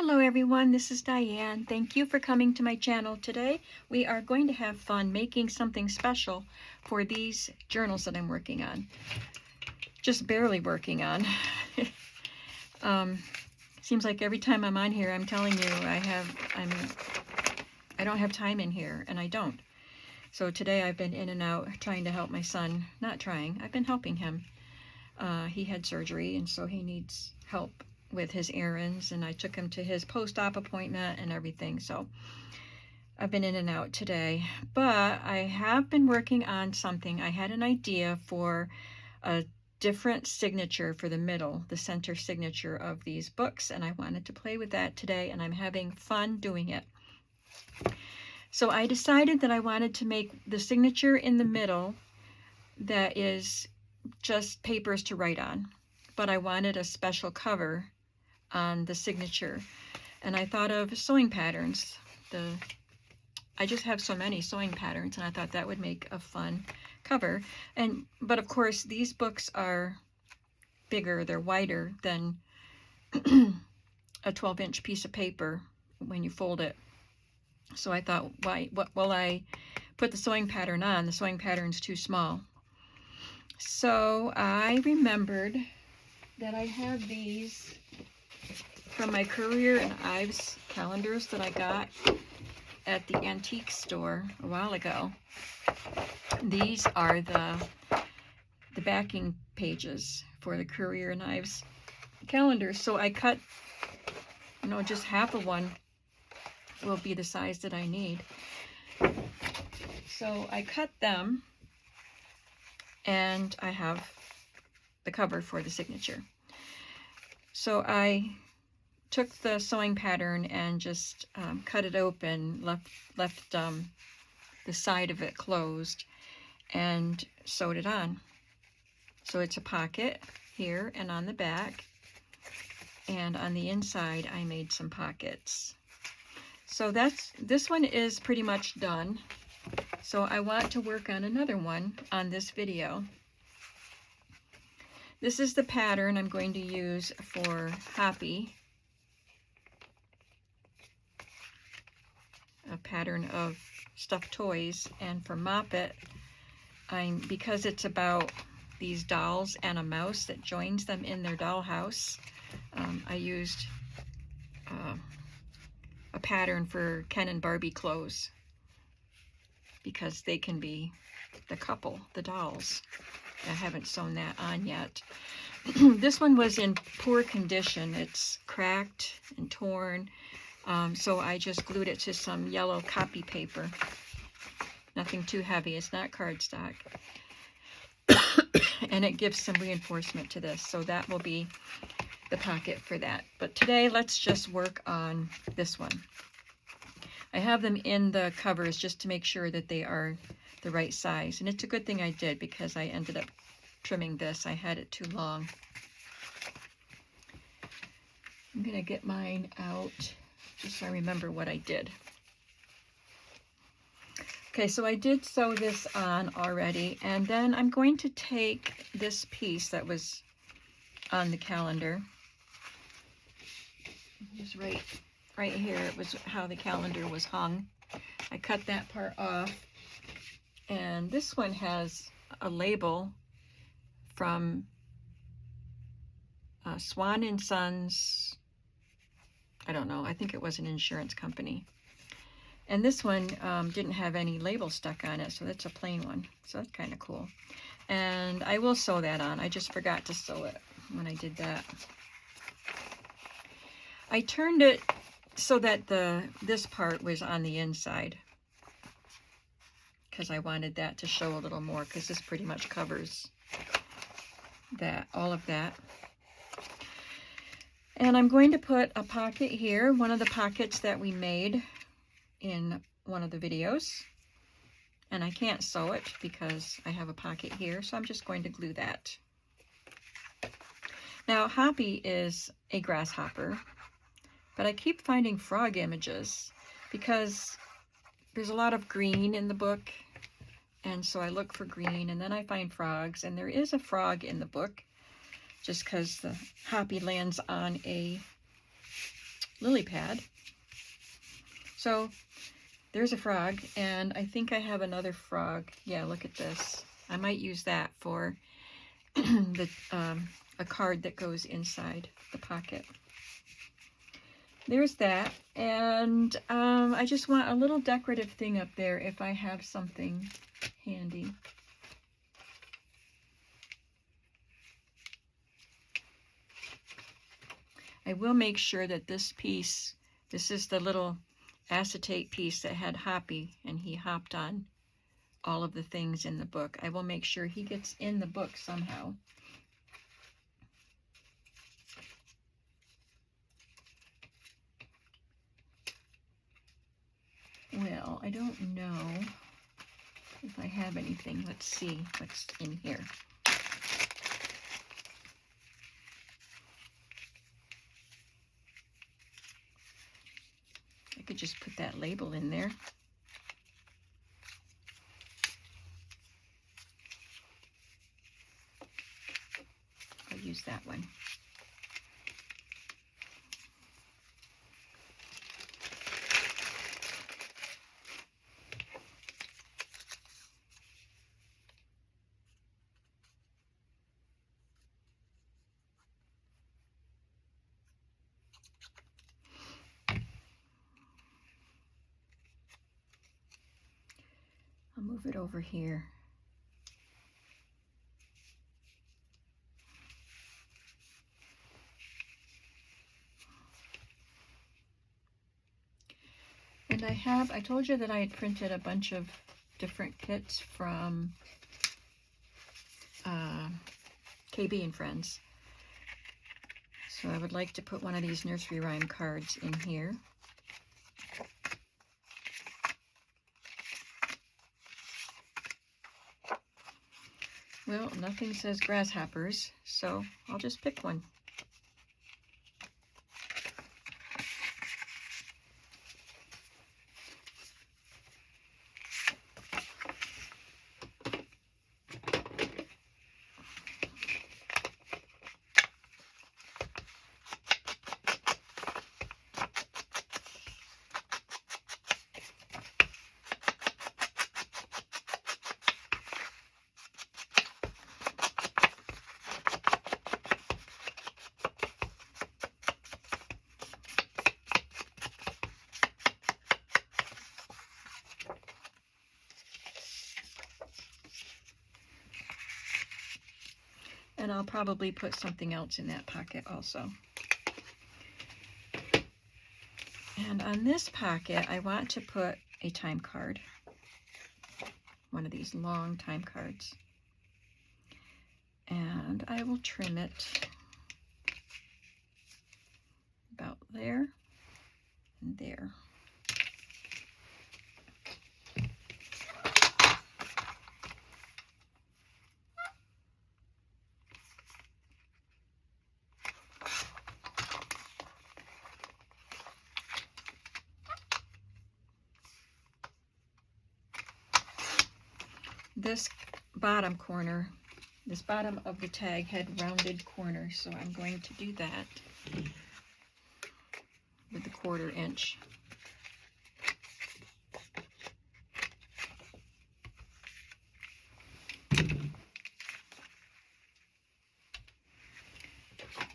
Hello everyone, this is Diane. Thank you for coming to my channel. Today we are going to have fun making something special for these journals that I'm working on. Just barely working on. Seems like every time I'm on here I'm telling you I don't have time in here, and I don't. So today I've been in and out trying to help my son. Not trying, I've been helping him. He had surgery, and so he needs help with his errands, and I took him to his post-op appointment and everything. So I've been in and out today, but I have been working on something. I had an idea for a different signature for the middle, the center signature of these books, and I wanted to play with that today, and I'm having fun doing it. So I decided that I wanted to make the signature in the middle that is just papers to write on, but I wanted a special cover on the signature, and I thought of sewing patterns. I just have so many sewing patterns, and I thought that would make a fun cover. But of course these books are bigger, they're wider than a 12-inch piece of paper when you fold it. So I thought, what will I put the sewing pattern on? The sewing pattern's too small. So I remembered that I have these from my Career and Ives calendars that I got at the antique store a while ago. These are the backing pages for the Career and Ives calendars. So I cut, just half of one will be the size that I need. So I cut them, and I have the cover for the signature. So I took the sewing pattern and just cut it open, left the side of it closed, and sewed it on. So it's a pocket here and on the back, and on the inside I made some pockets. So this one is pretty much done. So I want to work on another one on this video. This is the pattern I'm going to use for Hoppy. A pattern of stuffed toys, and for Moppet, because it's about these dolls and a mouse that joins them in their dollhouse, I used a pattern for Ken and Barbie clothes, because they can be the couple, the dolls. I haven't sewn that on yet. This one was in poor condition. It's cracked and torn. So I just glued it to some yellow copy paper. Nothing too heavy. It's not cardstock. And it gives some reinforcement to this. So that will be the pocket for that. But today, let's just work on this one. I have them in the covers just to make sure that they are the right size. And it's a good thing I did, because I ended up trimming this. I had it too long. I'm going to get mine out just so I remember what I did. Okay, so I did sew this on already, and then I'm going to take this piece that was on the calendar. Just right here, it was how the calendar was hung. I cut that part off, and this one has a label from Swan and Sons. I don't know, I think it was an insurance company. And this one didn't have any label stuck on it, so that's a plain one. So that's kind of cool. And I will sew that on. I just forgot to sew it when I did that. I turned it so that this part was on the inside, because I wanted that to show a little more, because this pretty much covers that, all of that. And I'm going to put a pocket here, one of the pockets that we made in one of the videos. And I can't sew it because I have a pocket here, so I'm just going to glue that. Now, Hoppy is a grasshopper, but I keep finding frog images because there's a lot of green in the book, and so I look for green, and then I find frogs, and there is a frog in the book, just because the Hoppy lands on a lily pad. So there's a frog, and I think I have another frog. Yeah, look at this. I might use that for a card that goes inside the pocket. There's that, and I just want a little decorative thing up there if I have something handy. I will make sure that this piece, this is the little acetate piece that had Hoppy, and he hopped on all of the things in the book. I will make sure he gets in the book somehow. Well, I don't know if I have anything. Let's see what's in here. I could just put that label in there. I'll use that one. I'll move it over here. And I told you that I had printed a bunch of different kits from KB and Friends. So I would like to put one of these nursery rhyme cards in here. Well, nothing says grasshoppers, so I'll just pick one. And I'll probably put something else in that pocket also. And on this pocket, I want to put a time card. One of these long time cards. And I will trim it about there and there. This bottom corner, this bottom of the tag had rounded corners, so I'm going to do that with the 1/4 inch.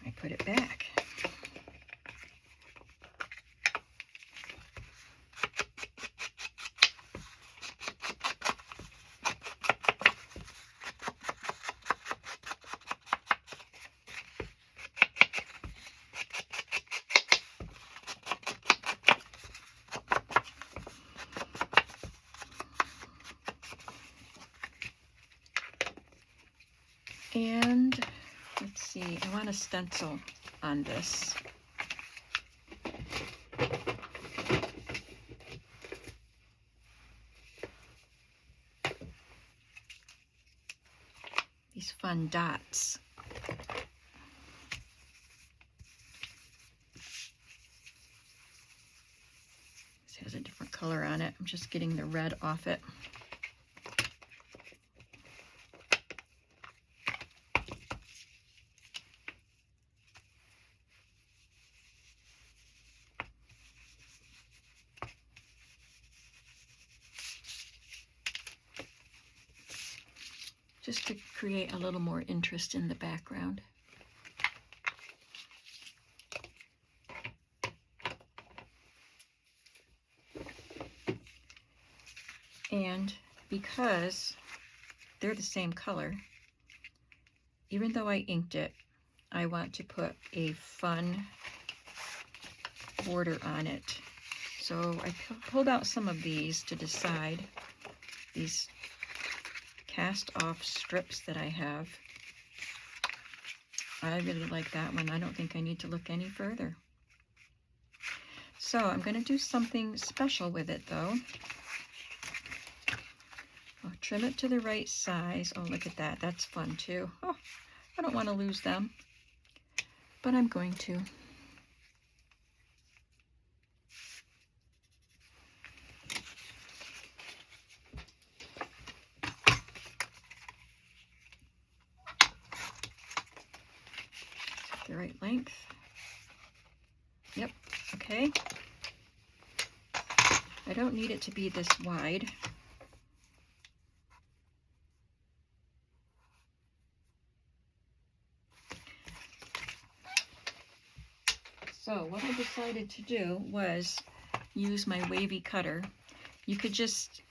I put it back. And let's see, I want a stencil on this. These fun dots. This has a different color on it. I'm just getting the red off it. just to create a little more interest in the background. And because they're the same color, even though I inked it, I want to put a fun border on it. So I pulled out some of these to decide, these cast off strips that I have. I really like that one. I don't think I need to look any further. So I'm going to do something special with it though. I'll trim it to the right size. Oh, look at that. That's fun too. Oh, I don't want to lose them, but I'm going to. The right length. Yep, okay. I don't need it to be this wide. So what I decided to do was use my wavy cutter. You could just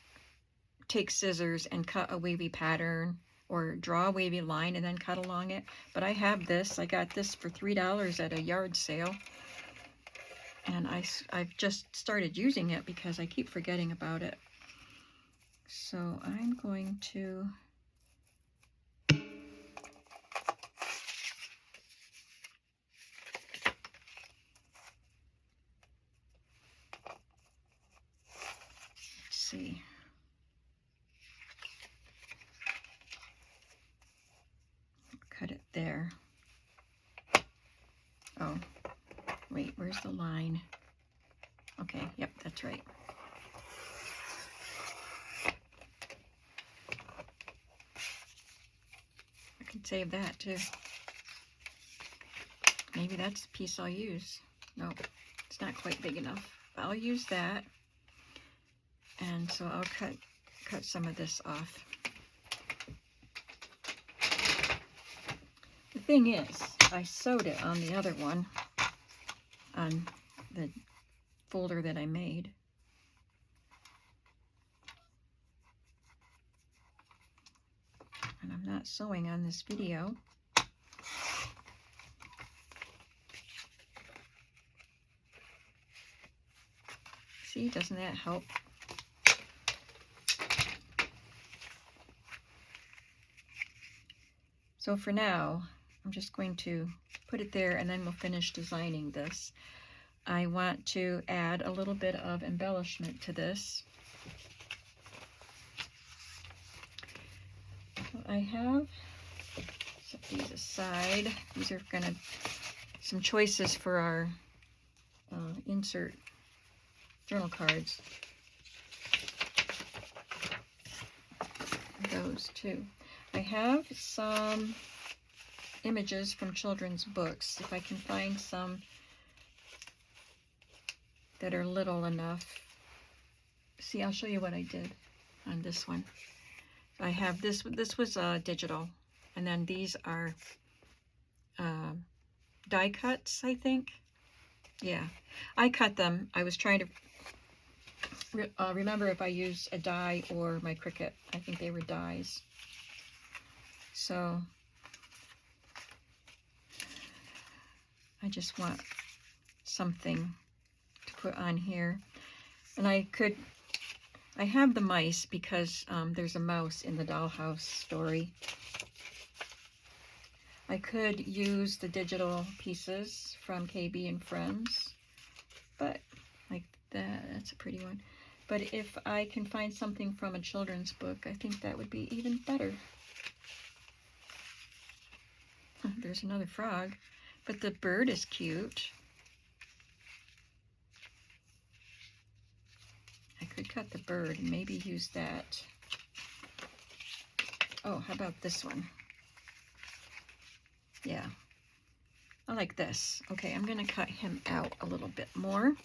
take scissors and cut a wavy pattern or draw a wavy line and then cut along it. But I have this. I got this for $3 at a yard sale. And I've just started using it because I keep forgetting about it. So I'm going to see. Cut it there. Oh, wait, where's the line? Okay, yep, that's right. I can save that too. Maybe that's the piece I'll use. No, it's not quite big enough. I'll use that. And so I'll cut some of this off. The thing is, I sewed it on the other one, on the folder that I made. And I'm not sewing on this video. See, doesn't that help? So for now, I'm just going to put it there and then we'll finish designing this. I want to add a little bit of embellishment to this. I have, set these aside. These are some choices for our insert journal cards. Those too. I have some images from children's books. If I can find some that are little enough. See, I'll show you what I did on this one. I have this was digital, and then these are die cuts, I think. Yeah, I cut them. I was trying to remember if I used a die or my Cricut. I think they were dies. So I just want something to put on here. And I have the mice because there's a mouse in the dollhouse story. I could use the digital pieces from KB and Friends, but like that's a pretty one. But if I can find something from a children's book, I think that would be even better. There's another frog, but the bird is cute. I could cut the bird and maybe use that. Oh, how about this one? Yeah, I like this. Okay, I'm going to cut him out a little bit more.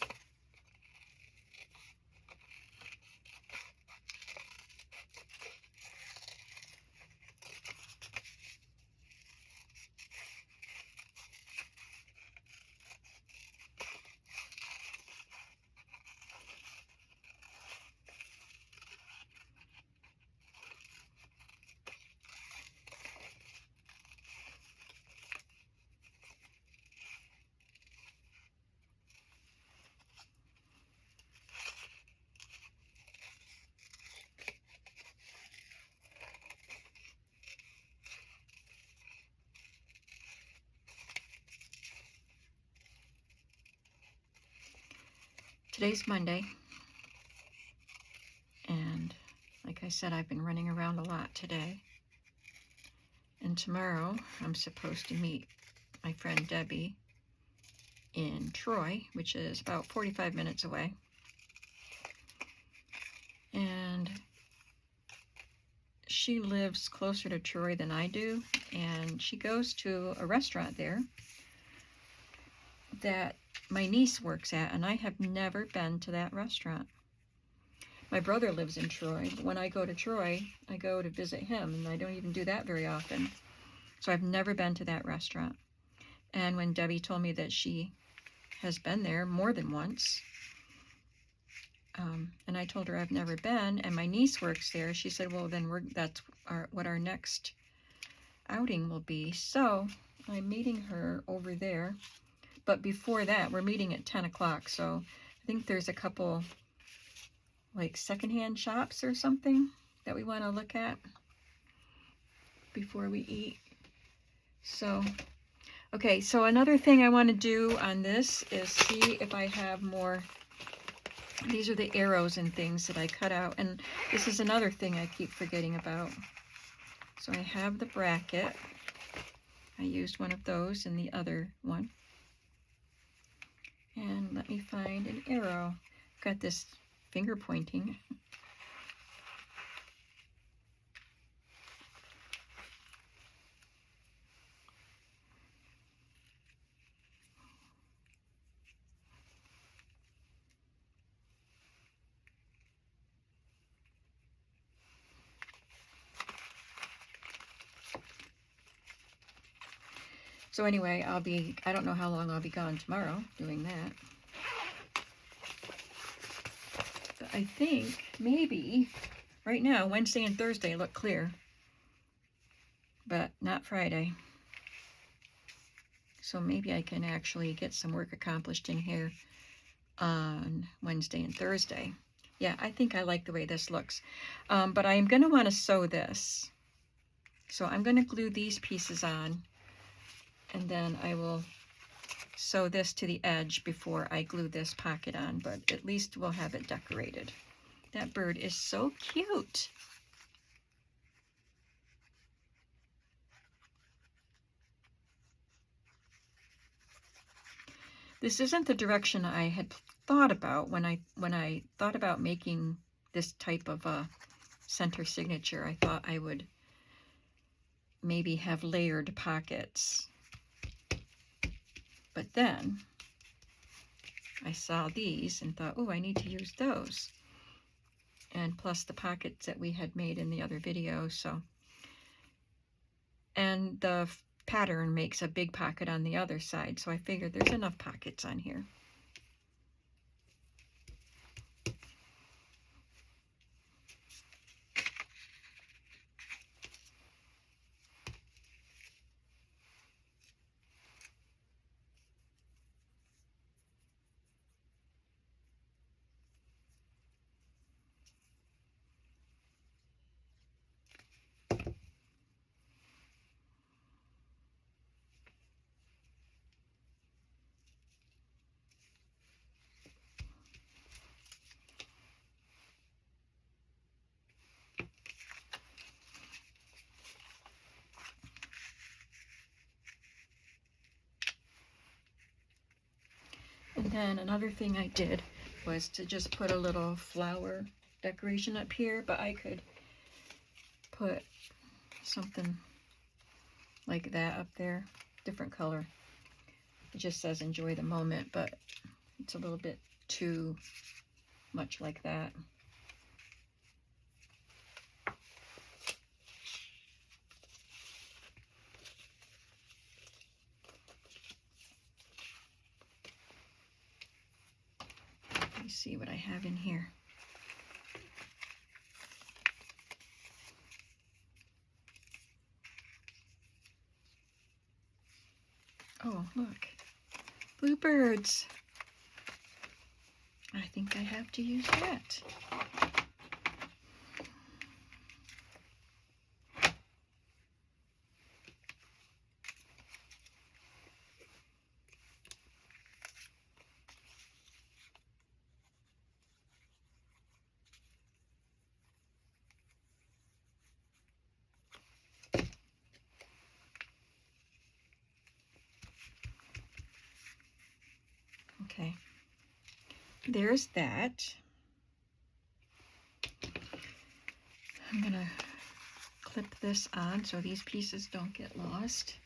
Today's Monday, and like I said, I've been running around a lot today. And tomorrow, I'm supposed to meet my friend Debbie in Troy, which is about 45 minutes away. And she lives closer to Troy than I do, and she goes to a restaurant there that my niece works at, and I have never been to that restaurant. My brother lives in Troy, but when I go to Troy, I go to visit him, and I don't even do that very often. So I've never been to that restaurant. And when Debbie told me that she has been there more than once, and I told her I've never been, and my niece works there, she said, well, then that's what our next outing will be. So I'm meeting her over there. But before that, we're meeting at 10 o'clock. So I think there's a couple like secondhand shops or something that we want to look at before we eat. So, okay, so another thing I want to do on this is see if I have more. These are the arrows and things that I cut out. And this is another thing I keep forgetting about. So I have the bracket. I used one of those in the other one. And let me find an arrow. I've got this finger pointing. So anyway, I don't know how long I'll be gone tomorrow doing that. But I think maybe right now, Wednesday and Thursday look clear, but not Friday. So maybe I can actually get some work accomplished in here on Wednesday and Thursday. Yeah, I think I like the way this looks. But I'm going to want to sew this. So I'm going to glue these pieces on, and then I will sew this to the edge before I glue this pocket on, but at least we'll have it decorated. That bird is so cute. This isn't the direction I had thought about when I thought about making this type of a center signature. I thought I would maybe have layered pockets. But then I saw these and thought, oh, I need to use those. And plus the pockets that we had made in the other video, so. And the pattern makes a big pocket on the other side, so I figured there's enough pockets on here. And then another thing I did was to just put a little flower decoration up here, but I could put something like that up there, different color. It just says enjoy the moment, but it's a little bit too much like that. Let me see what I have in here. Oh, look, bluebirds. I think I have to use that. Okay, there's that. I'm gonna clip this on so these pieces don't get lost.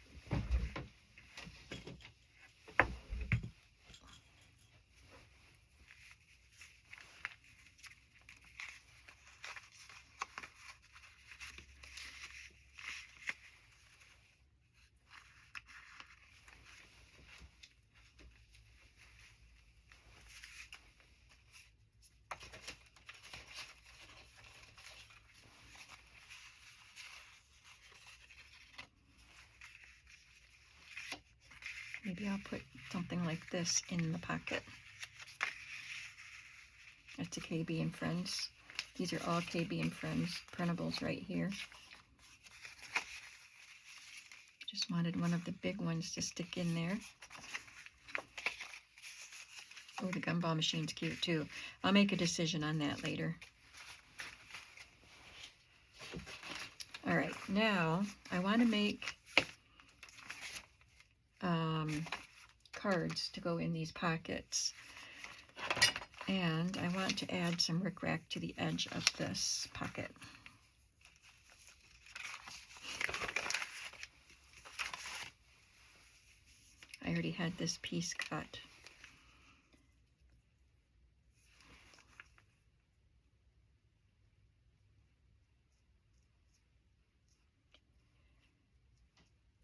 Maybe I'll put something like this in the pocket. That's a KB and Friends. These are all KB and Friends printables right here. Just wanted one of the big ones to stick in there. Oh, the gumball machine's cute too. I'll make a decision on that later. All right, now I want to make cards to go in these pockets. And I want to add some rickrack to the edge of this pocket. I already had this piece cut.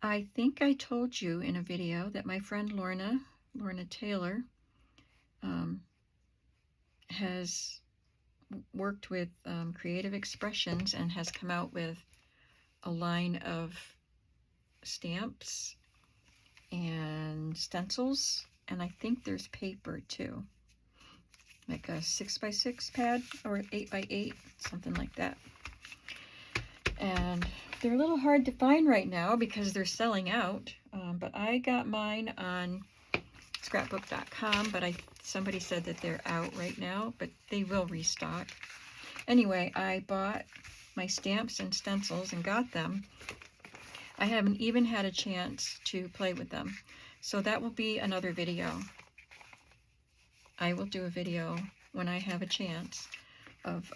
I think I told you in a video that my friend Lorna Taylor, has worked with Creative Expressions and has come out with a line of stamps and stencils, and I think there's paper too, like a 6x6 pad or 8x8, something like that. And they're a little hard to find right now because they're selling out, but I got mine on scrapbook.com, but somebody said that they're out right now, but they will restock. Anyway, I bought my stamps and stencils and got them. I haven't even had a chance to play with them, so that will be another video. I will do a video when I have a chance of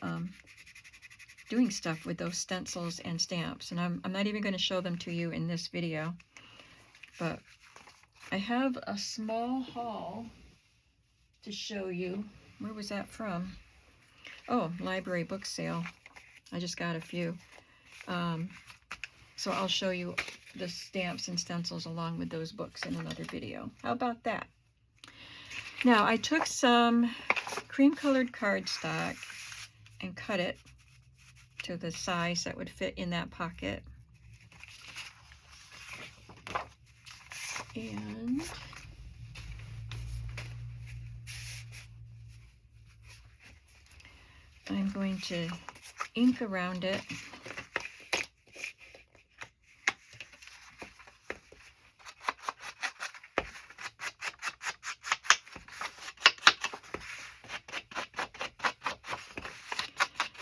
doing stuff with those stencils and stamps, and I'm not even going to show them to you in this video, but I have a small haul to show you. Where was that from? Oh, library book sale. I just got a few. So I'll show you the stamps and stencils along with those books in another video. How about that? Now, I took some cream colored cardstock and cut it to the size that would fit in that pocket. And I'm going to ink around it.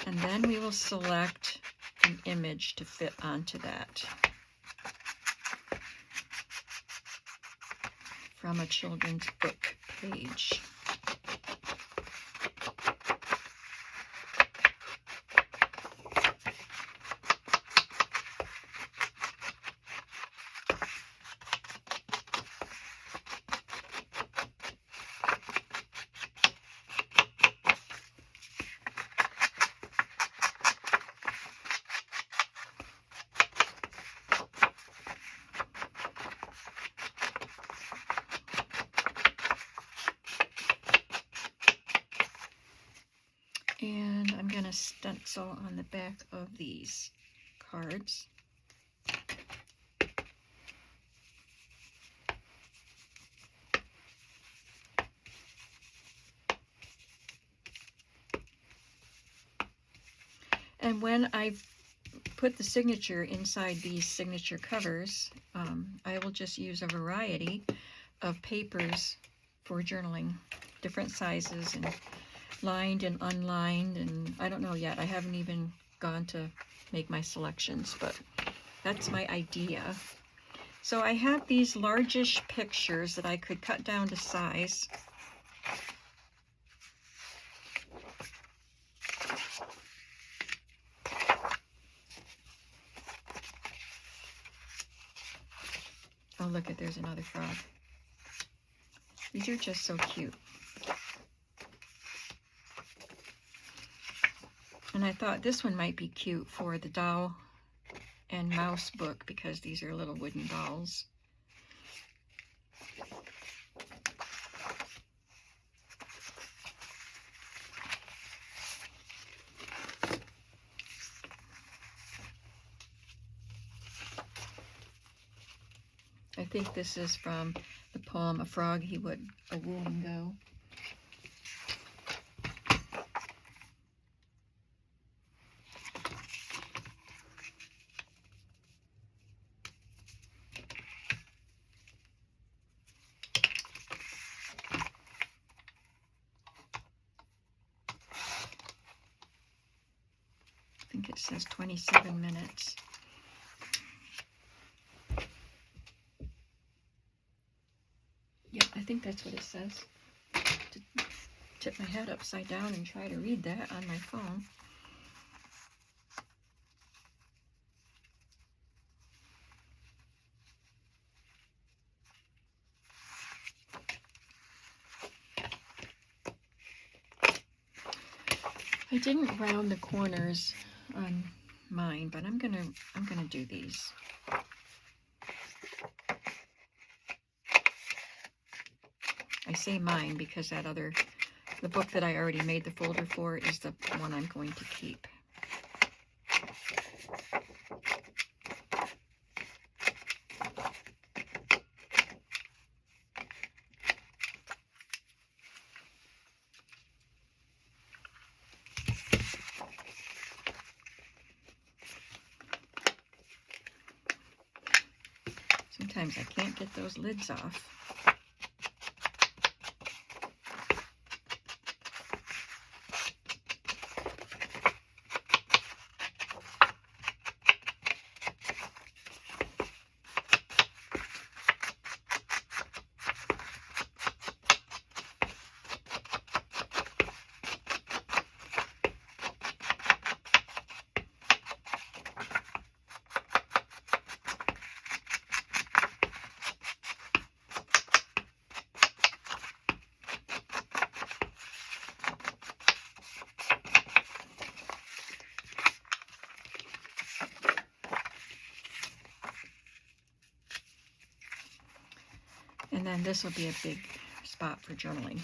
And then we will select an image to fit onto that from a children's book page. And I'm going to stencil on the back of these cards. And when I've put the signature inside these signature covers, I will just use a variety of papers for journaling, different sizes and lined and unlined, and I don't know yet. I haven't even gone to make my selections, but that's my idea. So I have these largish pictures that I could cut down to size, Oh, look, there's another frog. These are just so cute. And I thought this one might be cute for the doll and mouse book because these are little wooden dolls. I think this is from the poem, A Frog He Would a Wooing Go. I think it says 27 minutes. Yep, I think that's what it says. To tip my head upside down and try to read that on my phone. I didn't round the corners on mine, but I'm gonna do these. I say mine because the book that I already made the folder for is the one I'm going to keep. Sometimes I can't get those lids off. And then this will be a big spot for journaling.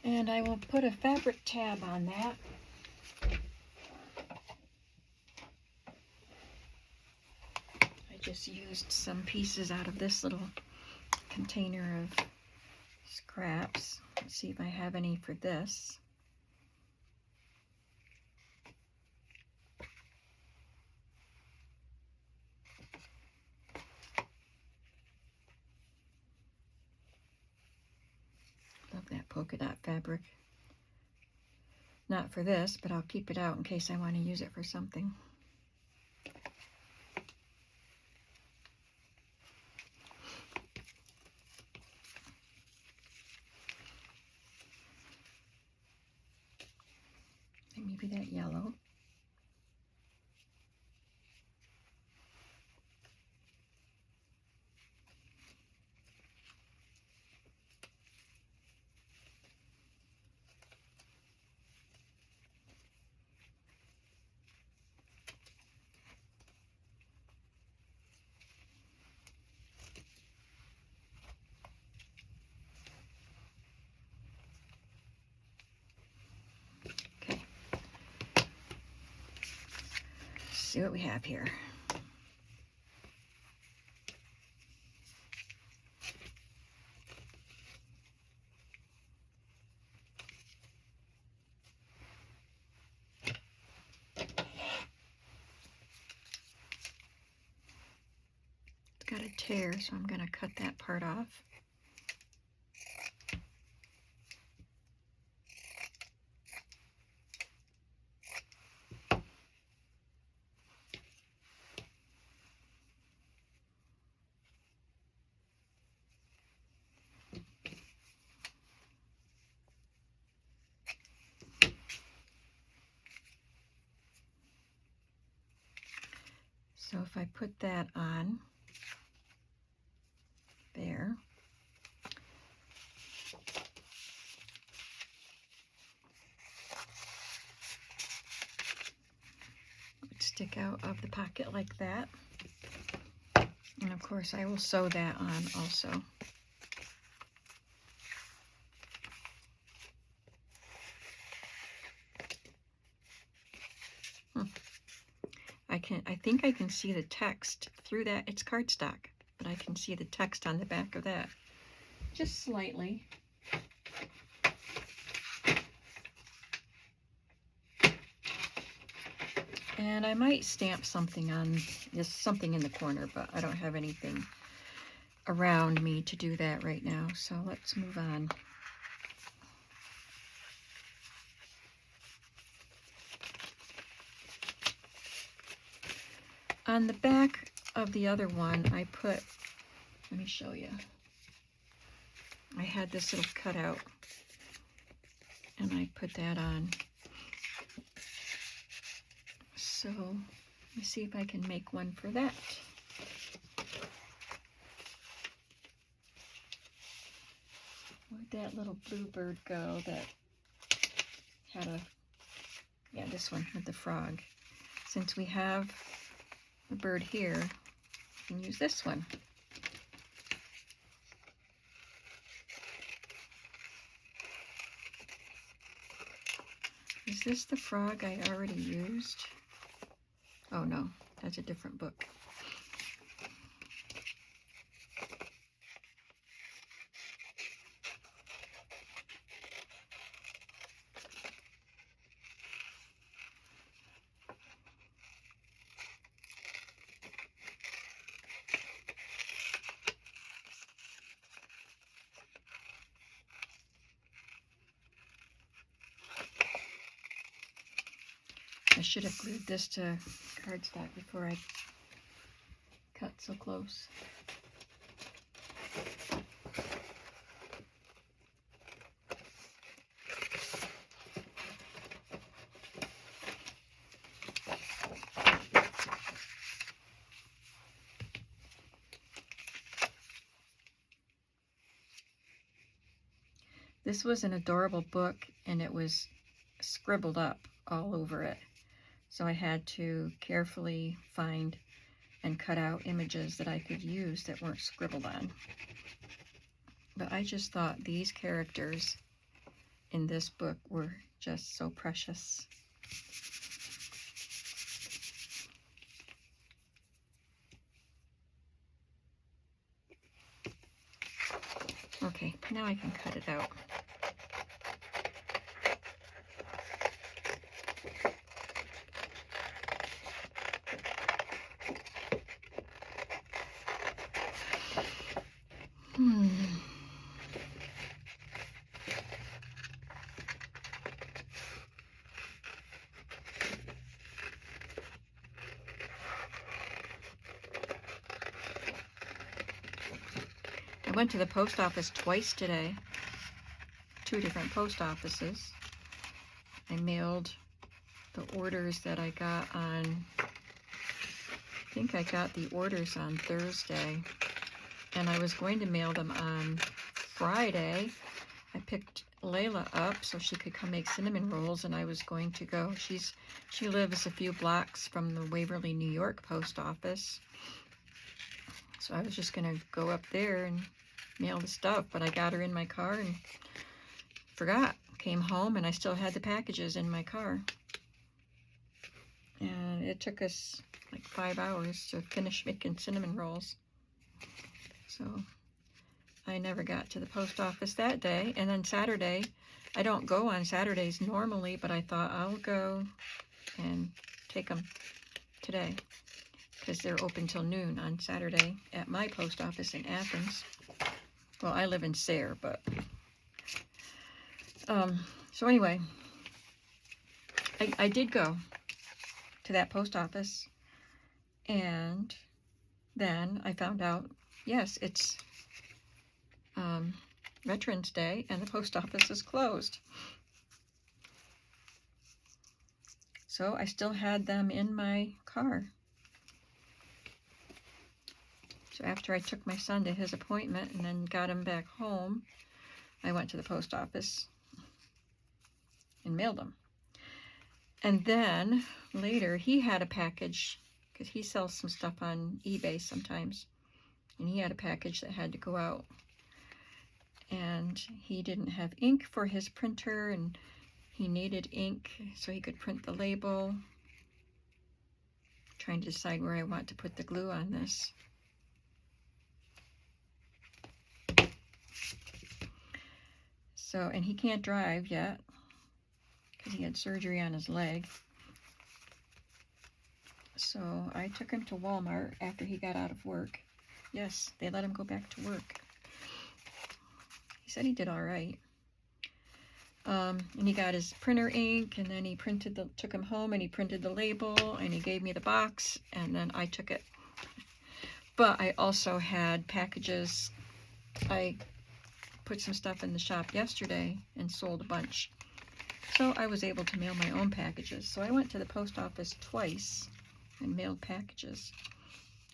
And I will put a fabric tab on that. I just used some pieces out of this little container of scraps. Let's see if I have any for this. Love that polka dot fabric. Not for this, but I'll keep it out in case I want to use it for something. And maybe that yellow. See what we have here. a tear, so I'm going to cut that part off. So if I put that on there, it would stick out of the pocket like that. And of course I will sew that on also. I think I can see the text through that. It's cardstock, but I can see the text on the back of that. Just slightly. And I might stamp something on just something in the corner, but I don't have anything around me to do that right now. So let's move on. On the back of the other one, I put, let me show you. I had this little cutout, and I put that on. So let me see if I can make one for that. Where'd that little blue bird go that had a, yeah, this one with the frog. Since we have the bird here, I can use this one. Is this the frog I already used? Oh no, that's a different book. I should have glued this to cardstock before I cut so close. This was an adorable book, and it was scribbled up all over it. So I had to carefully find and cut out images that I could use that weren't scribbled on. But I just thought these characters in this book were just so precious. Okay, now I can cut it out. I went to the post office twice today, 2 different post offices. I mailed the orders that I got on, I think I got the orders on Thursday, and I was going to mail them on Friday. I picked Layla up so she could come make cinnamon rolls, and I was going to go. She lives a few blocks from the Waverly, New York post office. So I was just going to go up there and mail the stuff, but I got her in my car and forgot. Came home and I still had the packages in my car. And it took us like 5 hours to finish making cinnamon rolls. So I never got to the post office that day. And then Saturday, I don't go on Saturdays normally, but I thought I'll go and take them today. because they're open till noon on Saturday at my post office in Athens. Well, I live in Sayre, but so anyway, I did go to that post office, and then I found out, yes, it's Veterans Day and the post office is closed. So I still had them in my car. So after I took my son to his appointment and then got him back home, I went to the post office and mailed them. And then later he had a package, because he sells some stuff on eBay sometimes, and he had a package that had to go out. And he didn't have ink for his printer, and he needed ink so he could print the label. I'm trying to decide where I want to put the glue on this. So, and he can't drive yet because he had surgery on his leg. So I took him to Walmart after he got out of work. Yes, they let him go back to work. He said he did all right. And he got his printer ink, and then he took him home and he printed the label, and he gave me the box, and then I took it. But I also had packages. I put some stuff in the shop yesterday and sold a bunch. So I was able to mail my own packages. So I went to the post office twice and mailed packages.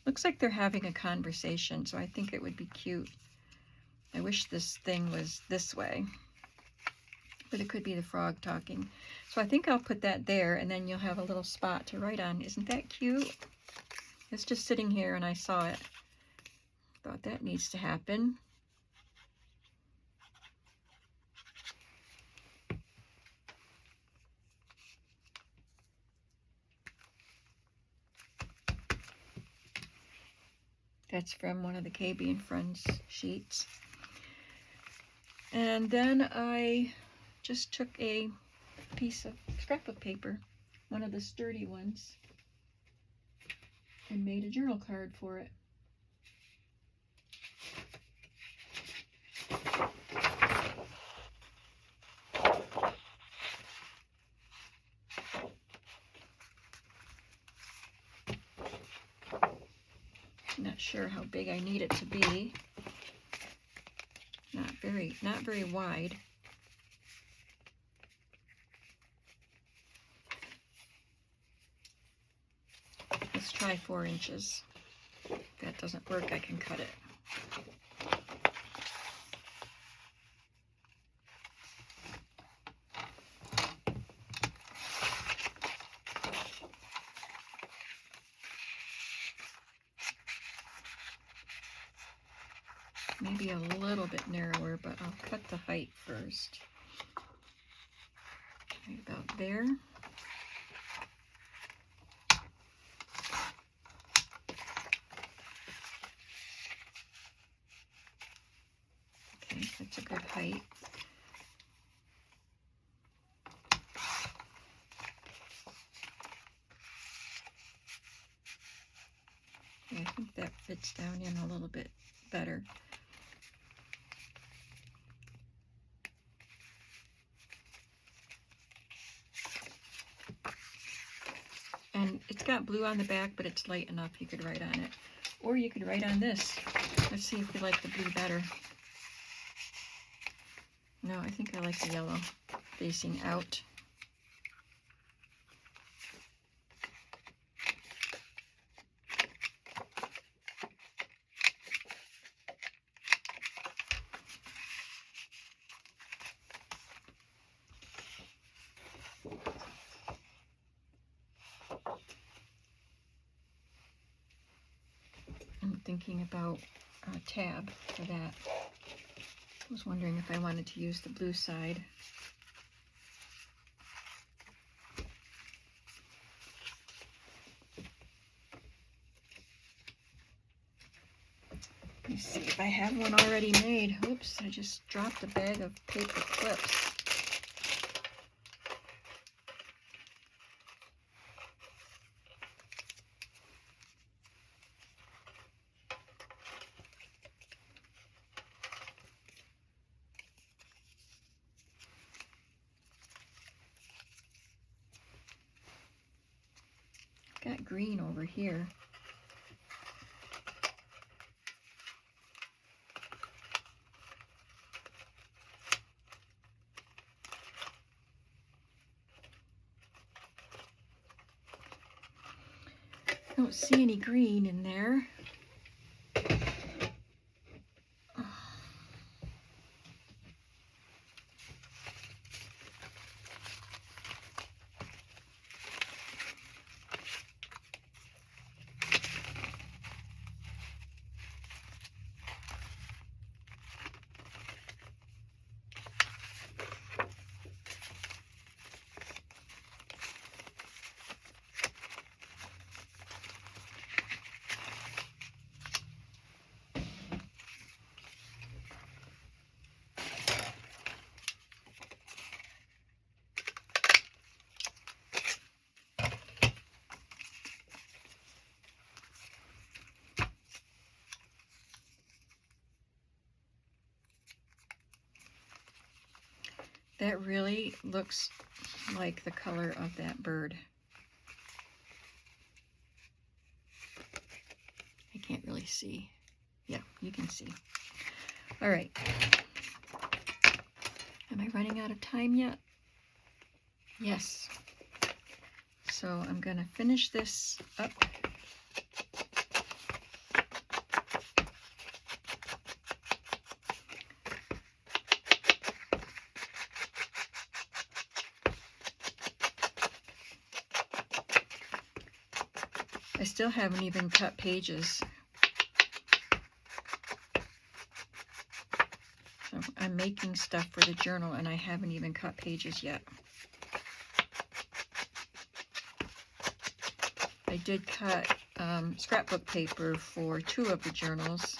Looks like they're having a conversation, so I think it would be cute. I wish this thing was this way, but it could be the frog talking. So I think I'll put that there, and then you'll have a little spot to write on. Isn't that cute? It's just sitting here and I saw it. Thought that needs to happen. That's from one of the KB and Friends sheets. And then I just took a piece of scrapbook paper, one of the sturdy ones, and made a journal card for it. Not sure how big I need it to be. Not very wide. Let's try 4 inches. If that doesn't work, I can cut it. Maybe a little bit narrower, but I'll cut the height first. Right about there. Okay, that's a good height. Okay, I think that fits down in a little bit better. And it's got blue on the back, but it's light enough you could write on it. Or you could write on this. Let's see if you like the blue better. No, I think I like the yellow facing out. I'm thinking about a tab for that. I was wondering if I wanted to use the blue side. Let me see if I have one already made. Oops, I just dropped a bag of paper clips. green over here. I don't see any green in there. That really looks like the color of that bird. I can't really see. Yeah, you can see. All right. Am I running out of time yet? Yes. So I'm going to finish this up. I still haven't even cut pages. So I'm making stuff for the journal and I haven't even cut pages yet. I did cut scrapbook paper for 2 of the journals.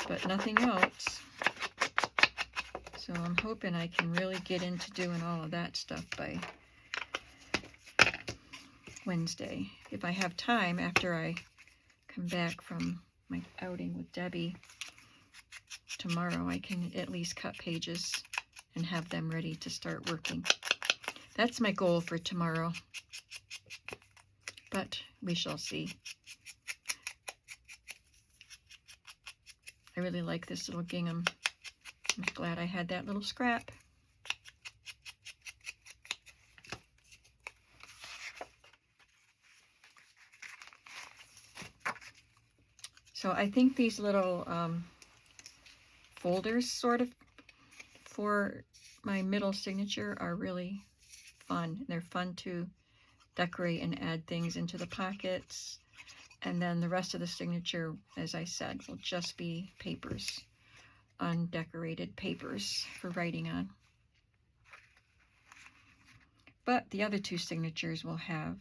But nothing else. So I'm hoping I can really get into doing all of that stuff by Wednesday. If I have time after I come back from my outing with Debbie tomorrow, I can at least cut pages and have them ready to start working. That's my goal for tomorrow. But we shall see. I really like this little gingham. I'm glad I had that little scrap. So I think these little folders sort of for my middle signature are really fun. They're fun to decorate and add things into the pockets. And then the rest of the signature, as I said, will just be papers. Undecorated papers for writing on. But the other 2 signatures will have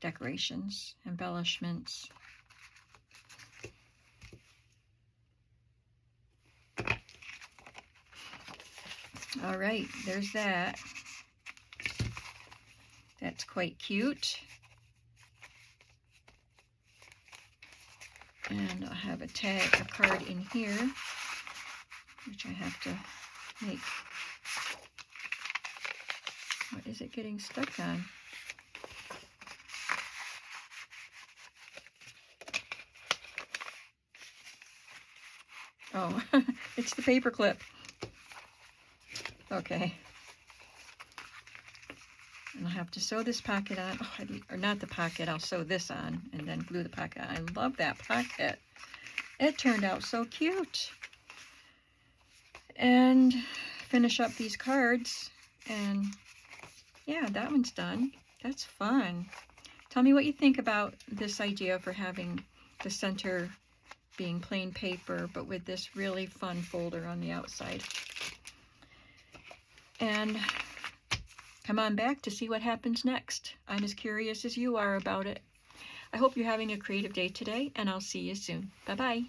decorations, embellishments. All right, there's that. That's quite cute. And I have a card in here, which I have to make. What is it getting stuck on? Oh, it's the paper clip. Okay. And I'll have to sew this pocket on. Oh, or not the pocket, I'll sew this on and then glue the pocket on. I love that pocket. It turned out so cute. And finish up these cards. And yeah, that one's done. That's fun. Tell me what you think about this idea for having the center being plain paper, but with this really fun folder on the outside. And come on back to see what happens next. I'm as curious as you are about it. I hope you're having a creative day today, and I'll see you soon. Bye-bye.